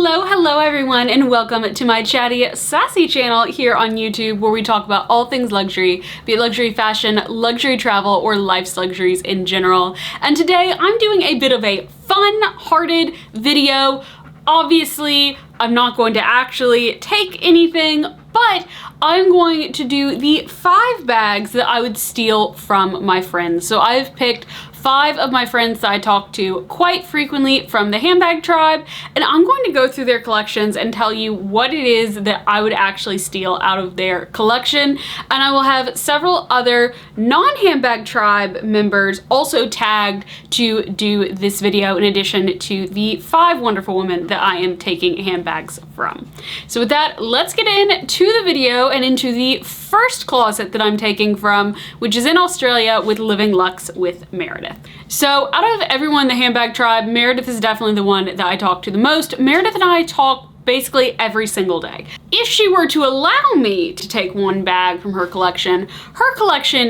Hello everyone, and welcome to my chatty, sassy channel here on YouTube, where we talk about all things luxury, be it luxury fashion, luxury travel, or life's luxuries in general. And today I'm doing a bit of a fun-hearted video. Obviously, I'm not going to actually take anything, but I'm going to do the 5 bags that I would steal from my friends. So I've picked 5 of my friends that I talk to quite frequently from the handbag tribe, and I'm going to go through their collections and tell you what it is that I would actually steal out of their collection. And I will have several other non-handbag tribe members also tagged to do this video, in addition to the 5 wonderful women that I am taking handbags from. So with that, let's get into the video and into the first closet that I'm taking from, which is in Australia with Living Luxe with Meredith. So out of everyone in the handbag tribe, Meredith is definitely the one that I talk to the most. Meredith and I talk basically every single day. If she were to allow me to take one bag from her collection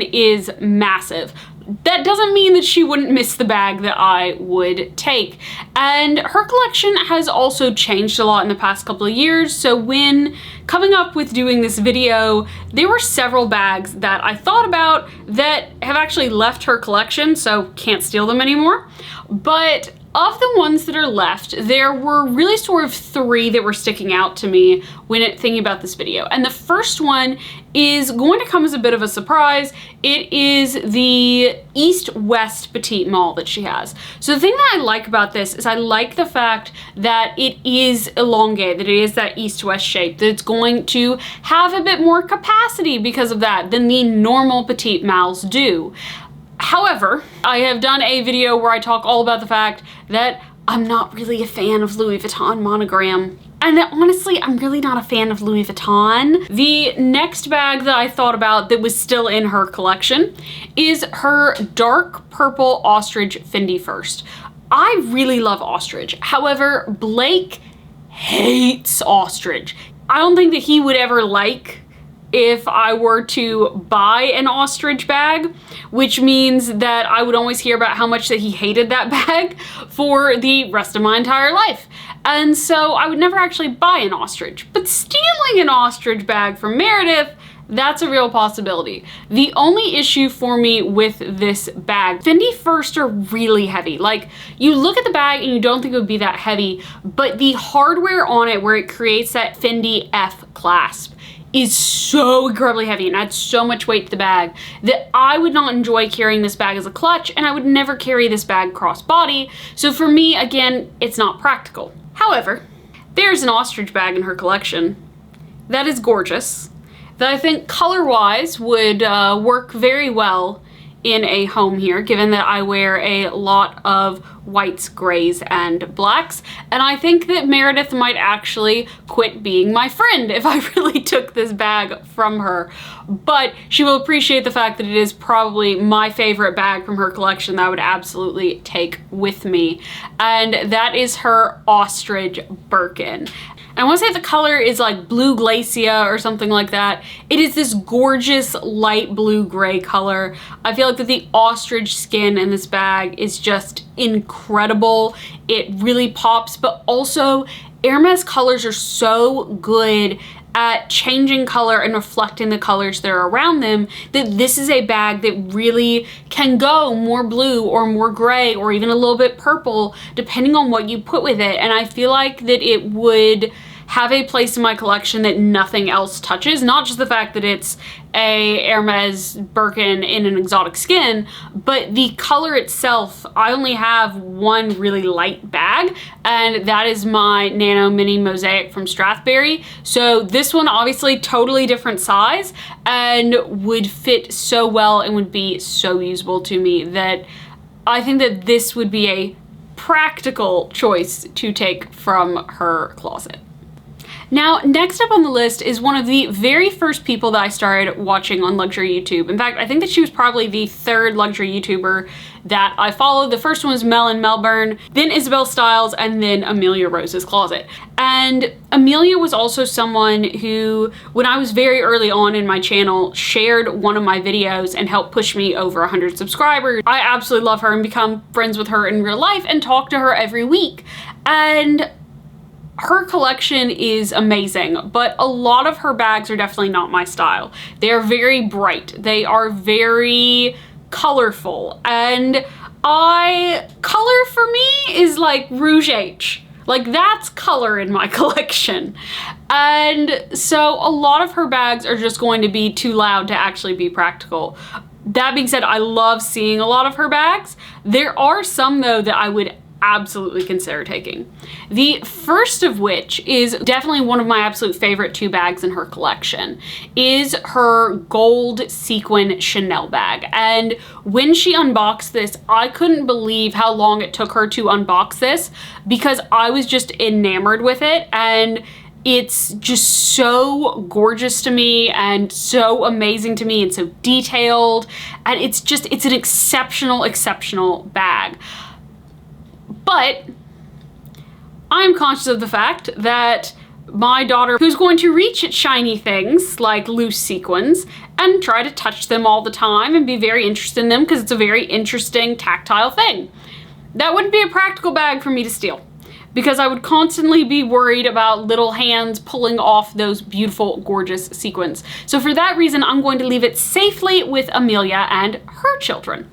is massive. That doesn't mean that she wouldn't miss the bag that I would take. And her collection has also changed a lot in the past couple of years. So when coming up with doing this video, there were several bags that I thought about that have actually left her collection, so can't steal them anymore. But of the ones that are left, there were really sort of 3 that were sticking out to me when thinking about this video. And the first one is going to come as a bit of a surprise. It is the East-West petite mall that she has. So the thing that I like about this is I like the fact that it is elongated, that it is that East-West shape, that it's going to have a bit more capacity because of that than the normal petite malls do. However, I have done a video where I talk all about the fact that I'm not really a fan of Louis Vuitton monogram. And that, honestly, I'm really not a fan of Louis Vuitton. The next bag that I thought about that was still in her collection is her dark purple ostrich Fendi First. I really love ostrich. However, Blake hates ostrich. I don't think that he would ever like if I were to buy an ostrich bag, which means that I would always hear about how much that he hated that bag for the rest of my entire life. And so I would never actually buy an ostrich. But stealing an ostrich bag from Meredith, that's a real possibility. The only issue for me with this bag, Fendi First are really heavy. Like, you look at the bag and you don't think it would be that heavy, but the hardware on it where it creates that Fendi F clasp is so incredibly heavy and adds so much weight to the bag that I would not enjoy carrying this bag as a clutch, and I would never carry this bag cross-body. So for me, again, it's not practical. However, there's an ostrich bag in her collection that is gorgeous, that I think color-wise would work very well in a home here, given that I wear a lot of whites, grays, and blacks. And I think that Meredith might actually quit being my friend if I really took this bag from her. But she will appreciate the fact that it is probably my favorite bag from her collection that I would absolutely take with me. And that is her ostrich Birkin. I want to say the color is like blue glacia or something like that. It is this gorgeous light blue gray color. I feel like that the ostrich skin in this bag is just incredible. It really pops, but also Hermes colors are so good at changing color and reflecting the colors that are around them, that this is a bag that really can go more blue or more gray or even a little bit purple, depending on what you put with it. And I feel like that it would have a place in my collection that nothing else touches. Not just the fact that it's a Hermes Birkin in an exotic skin, but the color itself. I only have one really light bag, and that is my Nano Mini Mosaic from Strathberry. So this one, obviously totally different size, and would fit so well and would be so usable to me that I think that this would be a practical choice to take from her closet. Now, next up on the list is one of the very first people that I started watching on luxury YouTube. In fact, I think that she was probably the 3rd luxury YouTuber that I followed. The first one was Mel in Melbourne, then Isabel Styles, and then Amelia Rose's Closet. And Amelia was also someone who, when I was very early on in my channel, shared one of my videos and helped push me over 100 subscribers. I absolutely love her and become friends with her in real life and talk to her every week. And Her collection is amazing, but a lot of her bags are definitely not my style. They are very bright. They are very colorful, and color for me is like Rouge H. Like, that's color in my collection. And so a lot of her bags are just going to be too loud to actually be practical. That being said, I love seeing a lot of her bags. There are some though that I would absolutely consider taking. The first of which is definitely one of my absolute favorite 2 bags in her collection, is her gold sequin Chanel bag. And when she unboxed this, I couldn't believe how long it took her to unbox this, because I was just enamored with it, and it's just so gorgeous to me and so amazing to me and so detailed, and it's an exceptional bag. But I'm conscious of the fact that my daughter, who's going to reach at shiny things like loose sequins and try to touch them all the time and be very interested in them because it's a very interesting tactile thing, that wouldn't be a practical bag for me to steal, because I would constantly be worried about little hands pulling off those beautiful, gorgeous sequins. So for that reason, I'm going to leave it safely with Amelia and her children.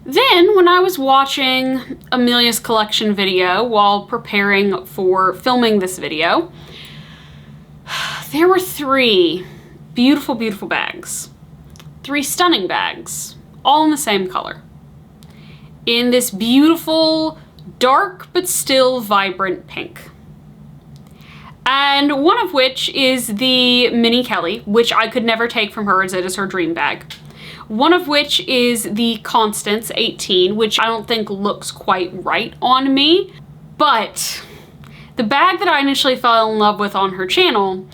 Then, when I was watching Amelia's collection video while preparing for filming this video, there were 3 beautiful, beautiful bags. 3 stunning bags, all in the same color. In this beautiful, dark but still vibrant pink. And one of which is the Mini Kelly, which I could never take from her as it is her dream bag. One of which is the Constance 18, which I don't think looks quite right on me. But the bag that I initially fell in love with on her channel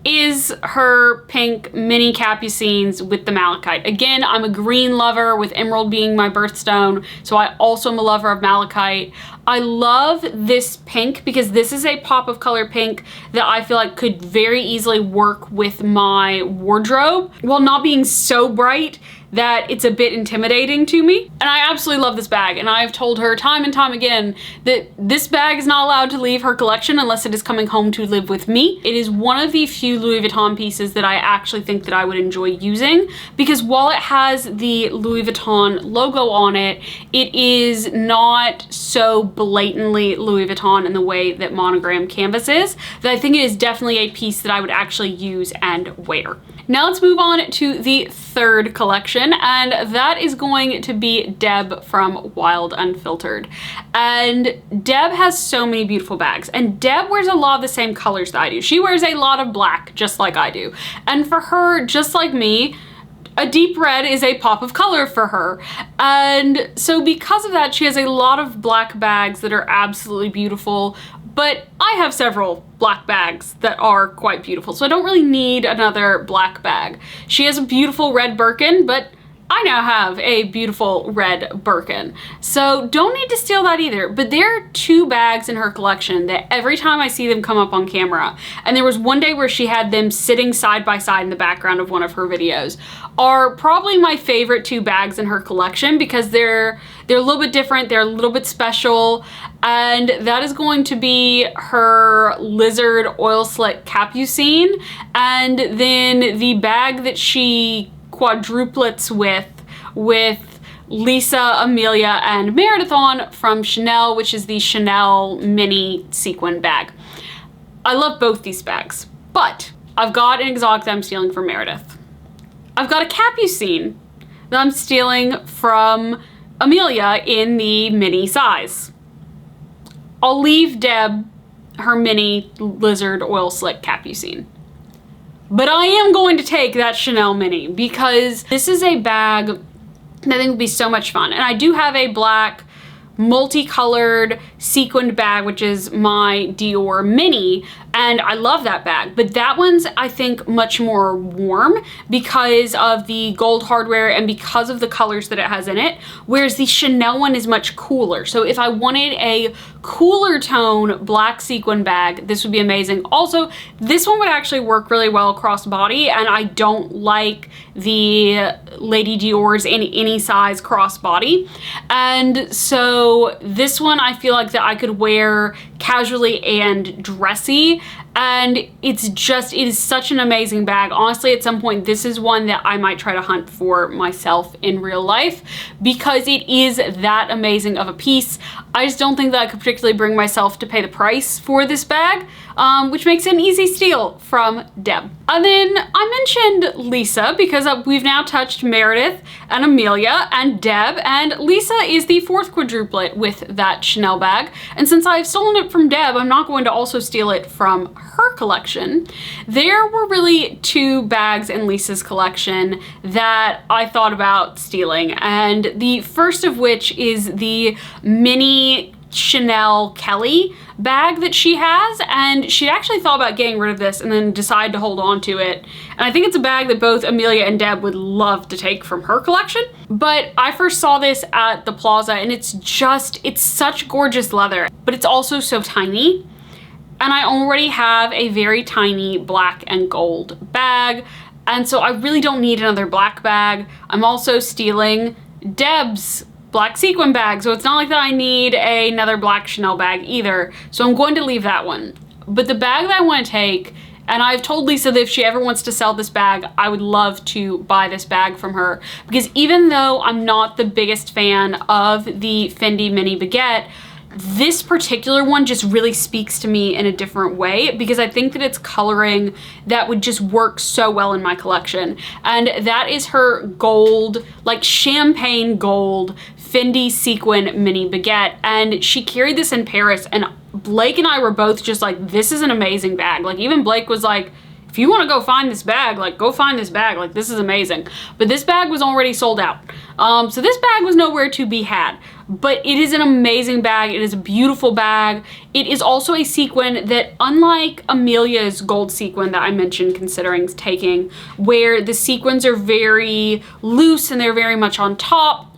is her pink mini capucines with the malachite. Again, I'm a green lover, with emerald being my birthstone, so I also am a lover of malachite. I love this pink because this is a pop of color pink that I feel like could very easily work with my wardrobe while not being so bright that it's a bit intimidating to me. And I absolutely love this bag, and I've told her time and time again that this bag is not allowed to leave her collection unless it is coming home to live with me. It is one of the few Louis Vuitton pieces that I actually think that I would enjoy using, because while it has the Louis Vuitton logo on it, it is not so blatantly Louis Vuitton in the way that monogram canvas is, that I think it is definitely a piece that I would actually use and wear. Now let's move on to the third collection, and that is going to be Deb from Wild Unfiltered. And Deb has so many beautiful bags, and Deb wears a lot of the same colors that I do. She wears a lot of black, just like I do. And for her, just like me, a deep red is a pop of color for her. And so because of that, she has a lot of black bags that are absolutely beautiful, but I have several black bags that are quite beautiful, so I don't really need another black bag. She has a beautiful red Birkin, but I now have a beautiful red Birkin, so don't need to steal that either. But there are 2 bags in her collection that every time I see them come up on camera, and there was one day where she had them sitting side by side in the background of one of her videos, are probably my favorite 2 bags in her collection because they're a little bit different, they're a little bit special, and that is going to be her Lizard Oil Slick Capucine, and then the bag that she quadruplets with Lisa, Amelia, and Meredith on from Chanel, which is the Chanel mini sequin bag. I love both these bags, but I've got an exotic that I'm stealing from Meredith. I've got a Capucine that I'm stealing from Amelia in the mini size. I'll leave Deb her mini Lizard Oil Slick Capucine. But I am going to take that Chanel mini because this is a bag that I think would be so much fun. And I do have a black multicolored sequined bag, which is my Dior mini, and I love that bag. But that one's, I think, much more warm because of the gold hardware and because of the colors that it has in it, whereas the Chanel one is much cooler. So if I wanted a cooler tone black sequin bag, this would be amazing. Also, this one would actually work really well across body, and I don't like the Lady Dior's in any size cross body. And so this one I feel like like that I could wear casually and dressy. And it is such an amazing bag. Honestly, at some point, this is one that I might try to hunt for myself in real life because it is that amazing of a piece. I just don't think that I could particularly bring myself to pay the price for this bag, which makes it an easy steal from Deb. And then I mentioned Lisa because we've now touched Meredith and Amelia and Deb, and Lisa is the fourth quadruplet with that Chanel bag. And since I've stolen it from Deb, I'm not going to also steal it from her collection. There were really two bags in Lisa's collection that I thought about stealing, and the first of which is the mini Chanel Kelly bag that she has, and she actually thought about getting rid of this and then decided to hold on to it. And I think it's a bag that both Amelia and Deb would love to take from her collection. But I first saw this at the Plaza, and it's such gorgeous leather, but it's also so tiny. And I already have a very tiny black and gold bag, and so I really don't need another black bag. I'm also stealing Deb's black sequin bag, so it's not like that I need another black Chanel bag either. So I'm going to leave that one. But the bag that I want to take, and I've told Lisa that if she ever wants to sell this bag, I would love to buy this bag from her, because even though I'm not the biggest fan of the Fendi Mini Baguette, this particular one just really speaks to me in a different way, because I think that it's coloring that would just work so well in my collection. And that is her gold, like champagne gold Fendi sequin mini baguette. And she carried this in Paris, and Blake and I were both just like, this is an amazing bag. Like, even Blake was like, if you want to go find this bag, like, go find this bag. Like, this is amazing. But this bag was already sold out. So this bag was nowhere to be had. But it is an amazing bag. It is a beautiful bag. It is also a sequin that, unlike Amelia's gold sequin that I mentioned considering taking, where the sequins are very loose and they're very much on top,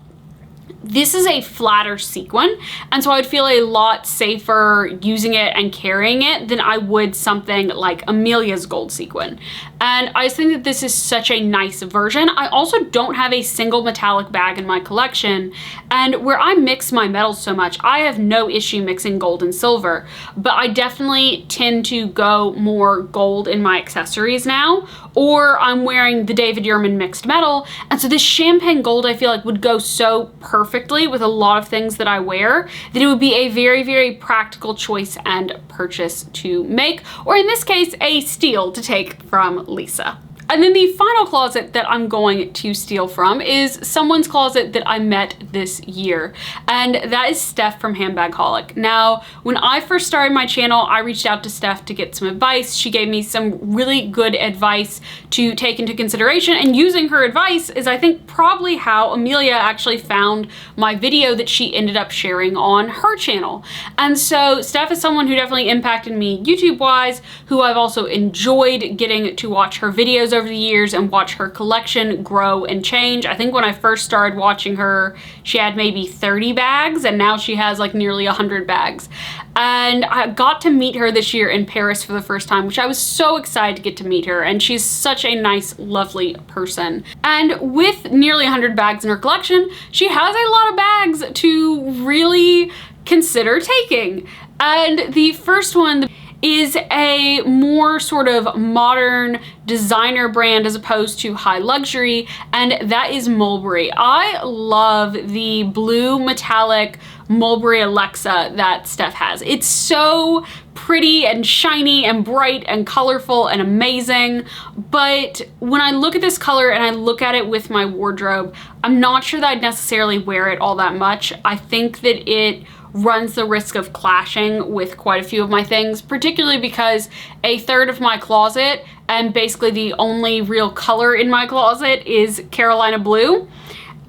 this is a flatter sequin, and so I would feel a lot safer using it and carrying it than I would something like Amelia's gold sequin. And I just think that this is such a nice version. I also don't have a single metallic bag in my collection, and where I mix my metals so much, I have no issue mixing gold and silver, but I definitely tend to go more gold in my accessories now, or I'm wearing the David Yurman mixed metal, and so this champagne gold I feel like would go so perfectly with a lot of things that I wear that it would be a very, very practical choice and purchase to make, or in this case, a steal to take from Lisa. And then the final closet that I'm going to steal from is someone's closet that I met this year, and that is Steph from Handbag Holic. Now, when I first started my channel, I reached out to Steph to get some advice. She gave me some really good advice to take into consideration, and using her advice is, I think, probably how Amelia actually found my video that she ended up sharing on her channel. And so Steph is someone who definitely impacted me YouTube-wise, who I've also enjoyed getting to watch her videos over the years and watch her collection grow and change. I think when I first started watching her, she had maybe 30 bags, and now she has like nearly 100 bags. And I got to meet her this year in Paris for the first time, which I was so excited to get to meet her, and she's such a nice, lovely person. And with nearly 100 bags in her collection, she has a lot of bags to really consider taking. And the first one is a more sort of modern designer brand as opposed to high luxury, and that is Mulberry. I love the blue metallic Mulberry Alexa that Steph has. It's so pretty and shiny and bright and colorful and amazing, but when I look at this color and I look at it with my wardrobe, I'm not sure that I'd necessarily wear it all that much. I think that it runs the risk of clashing with quite a few of my things, particularly because a third of my closet, and basically the only real color in my closet, is Carolina blue,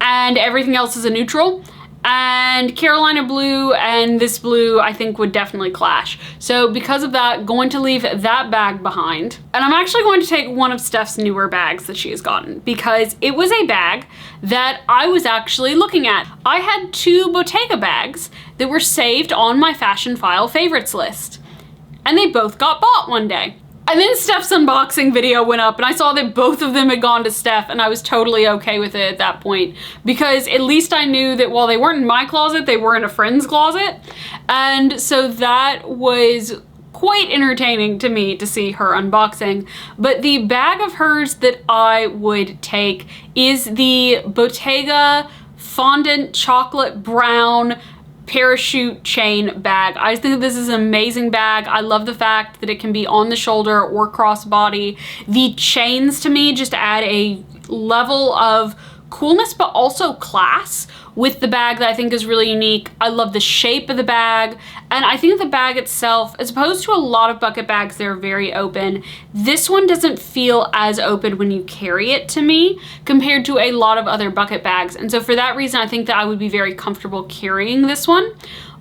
and everything else is a neutral. And Carolina blue and this blue I think would definitely clash. So because of that, going to leave that bag behind. And I'm actually going to take one of Steph's newer bags that she has gotten, because it was a bag that I was actually looking at. I had two Bottega bags that were saved on my Fashion File favorites list, and they both got bought one day. And then Steph's unboxing video went up and I saw that both of them had gone to Steph, and I was totally okay with it at that point because at least I knew that while they weren't in my closet, they were in a friend's closet. And so that was quite entertaining to me to see her unboxing. But the bag of hers that I would take is the Bottega Fondant Chocolate Brown parachute chain bag. I think this is an amazing bag. I love the fact that it can be on the shoulder or crossbody. The chains to me just add a level of coolness but also class with the bag that I think is really unique. I love the shape of the bag, and I think the bag itself, as opposed to a lot of bucket bags that are very open, this one doesn't feel as open when you carry it to me compared to a lot of other bucket bags. And so for that reason, I think that I would be very comfortable carrying this one.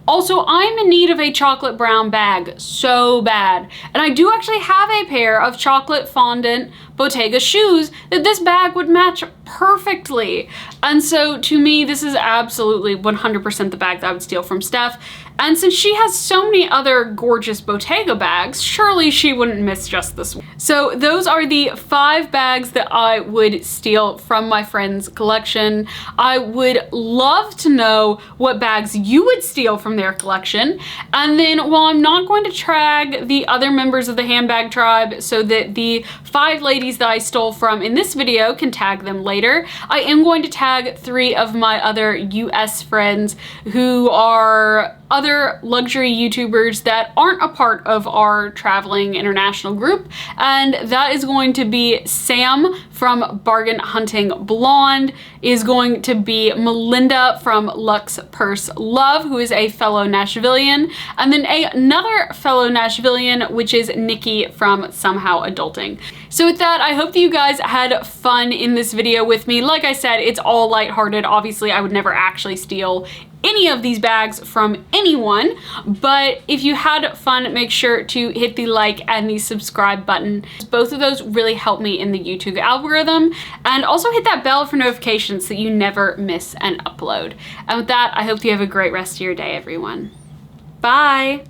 Also, I'm in need of a chocolate brown bag so bad. And I do actually have a pair of chocolate fondant Bottega shoes that this bag would match perfectly. And so to me, this is absolutely 100% the bag that I would steal from Steph. And since she has so many other gorgeous Bottega bags, surely she wouldn't miss just this one. So those are the 5 bags that I would steal from my friend's collection. I would love to know what bags you would steal from their collection. And then while I'm not going to tag the other members of the handbag tribe so that the 5 ladies that I stole from in this video can tag them later, I am going to tag 3 of my other US friends who are other luxury YouTubers that aren't a part of our traveling international group, and that is going to be Sam from Bargain Hunting Blonde, is going to be Melinda from Lux Purse Love, who is a fellow Nashvilleian, and then another fellow Nashvilleian, which is Nikki from Somehow Adulting. So with that, I hope that you guys had fun in this video with me. Like I said, it's all lighthearted. Obviously, I would never actually steal any of these bags from anyone, but if you had fun, make sure to hit the like and the subscribe button. Both of those really help me in the YouTube algorithm, and also hit that bell for notifications so that you never miss an upload. And with that, I hope you have a great rest of your day, everyone. Bye!